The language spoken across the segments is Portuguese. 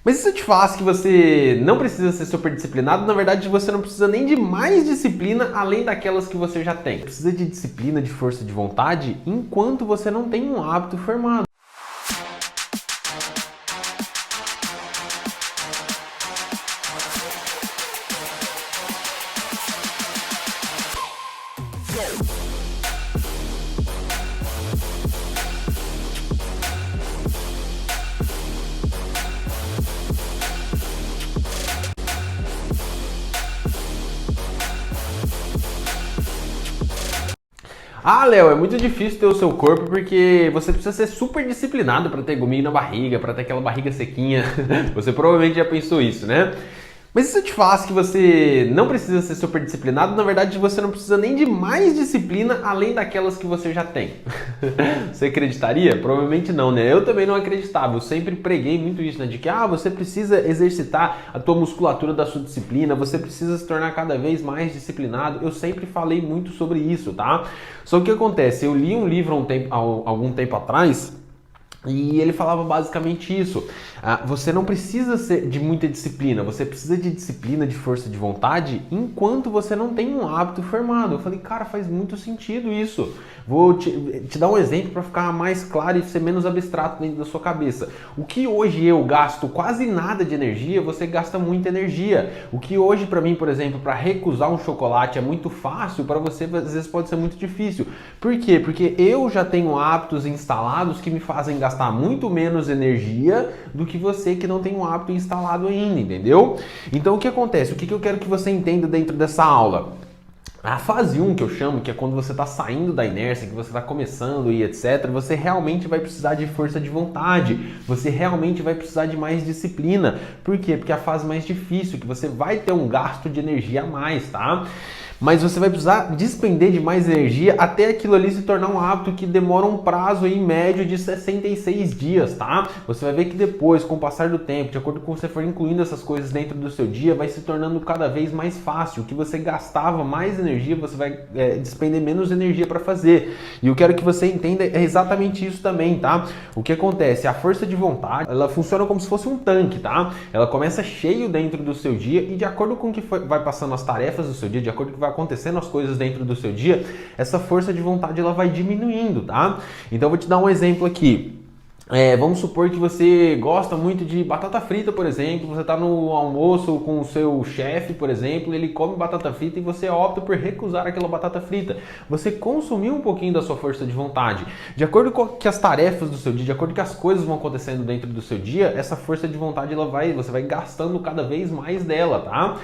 Mas isso te faz que você não precisa ser super disciplinado, na verdade você não precisa nem de mais disciplina além daquelas que você já tem. Precisa de disciplina, de força de vontade, enquanto você não tem um hábito formado. Ah, Léo, é muito difícil ter o seu corpo porque você precisa ser super disciplinado para ter gominho na barriga, para ter aquela barriga sequinha. Você provavelmente já pensou isso, né? Mas isso te faz que você não precisa ser super disciplinado, na verdade você não precisa nem de mais disciplina além daquelas que você já tem. Você acreditaria? Provavelmente não, né? Eu também não acreditava, eu sempre preguei muito isso, né? De que você precisa exercitar a tua musculatura da sua disciplina, você precisa se tornar cada vez mais disciplinado. Eu sempre falei muito sobre isso, tá? Só que o que acontece? Eu li um livro algum tempo atrás. E ele falava basicamente isso. Você não precisa de muita disciplina, você precisa de disciplina, de força de vontade, enquanto você não tem um hábito formado. Eu falei, cara, faz muito sentido isso. Vou te dar um exemplo para ficar mais claro e ser menos abstrato dentro da sua cabeça. O que hoje eu gasto quase nada de energia, você gasta muita energia. O que hoje para mim, por exemplo, para recusar um chocolate é muito fácil, para você às vezes pode ser muito difícil. Por quê? Porque eu já tenho hábitos instalados que me fazem gastar muito menos energia do que você que não tem um hábito instalado ainda, entendeu? Então o que acontece? O que eu quero que você entenda dentro dessa aula? A fase 1 que eu chamo, que é quando você está saindo da inércia, que você está começando e etc, você realmente vai precisar de força de vontade, você realmente vai precisar de mais disciplina. Por quê? Porque é a fase mais difícil, que você vai ter um gasto de energia a mais, tá? Mas você vai precisar despender de mais energia até aquilo ali se tornar um hábito que demora um prazo aí, em médio de 66 dias, tá? Você vai ver que depois, com o passar do tempo, de acordo com você for incluindo essas coisas dentro do seu dia, vai se tornando cada vez mais fácil. O que você gastava mais energia, você vai despender menos energia para fazer. E eu quero que você entenda exatamente isso também, tá? O que acontece? A força de vontade, ela funciona como se fosse um tanque, tá? Ela começa cheio dentro do seu dia e de acordo com o que vai passando as tarefas do seu dia, de acordo com o que vai acontecendo as coisas dentro do seu dia, essa força de vontade ela vai diminuindo, tá? Então eu vou te dar um exemplo aqui. Vamos supor que você gosta muito de batata frita, por exemplo, você está no almoço com o seu chefe, por exemplo, ele come batata frita e você opta por recusar aquela batata frita. Você consumiu um pouquinho da sua força de vontade. De acordo com que as tarefas do seu dia, de acordo com que as coisas vão acontecendo dentro do seu dia, essa força de vontade você vai gastando cada vez mais dela, tá?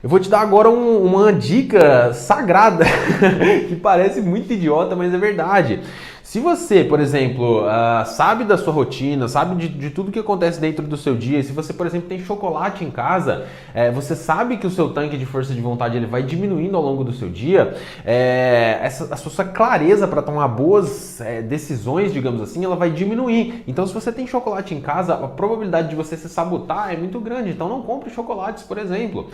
Eu vou te dar agora uma dica sagrada, que parece muito idiota, mas é verdade. Se você, por exemplo, sabe da sua rotina, sabe de tudo que acontece dentro do seu dia, se você, por exemplo, tem chocolate em casa, você sabe que o seu tanque de força de vontade ele vai diminuindo ao longo do seu dia, a sua clareza para tomar boas decisões, digamos assim, ela vai diminuir. Então, se você tem chocolate em casa, a probabilidade de você se sabotar é muito grande. Então, não compre chocolates, por exemplo.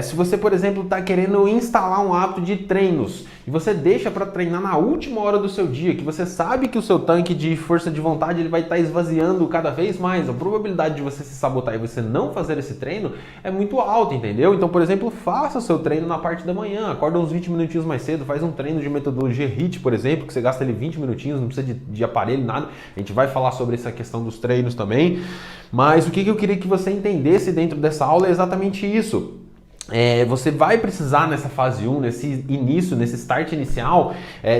Se você, por exemplo, está querendo instalar um hábito de treinos e você deixa para treinar na última hora do seu dia, que você sabe que o seu tanque de força de vontade ele vai estar esvaziando cada vez mais, a probabilidade de você se sabotar e você não fazer esse treino é muito alta, entendeu? Então, por exemplo, faça o seu treino na parte da manhã, acorda uns 20 minutinhos mais cedo, faz um treino de metodologia HIIT, por exemplo, que você gasta ali 20 minutinhos, não precisa de aparelho, nada. A gente vai falar sobre essa questão dos treinos também, mas o que eu queria que você entendesse dentro dessa aula é exatamente isso. Você vai precisar nessa fase 1, nesse início, nesse start inicial,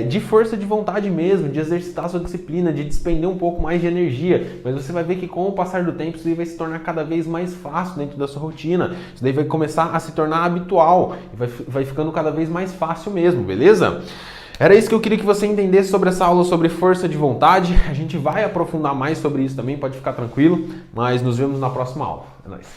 de força de vontade mesmo, de exercitar a sua disciplina, de despender um pouco mais de energia, mas você vai ver que com o passar do tempo isso daí vai se tornar cada vez mais fácil dentro da sua rotina, isso daí vai começar a se tornar habitual, e vai ficando cada vez mais fácil mesmo, beleza? Era isso que eu queria que você entendesse sobre essa aula sobre força de vontade. A gente vai aprofundar mais sobre isso também, pode ficar tranquilo, mas nos vemos na próxima aula. É nóis.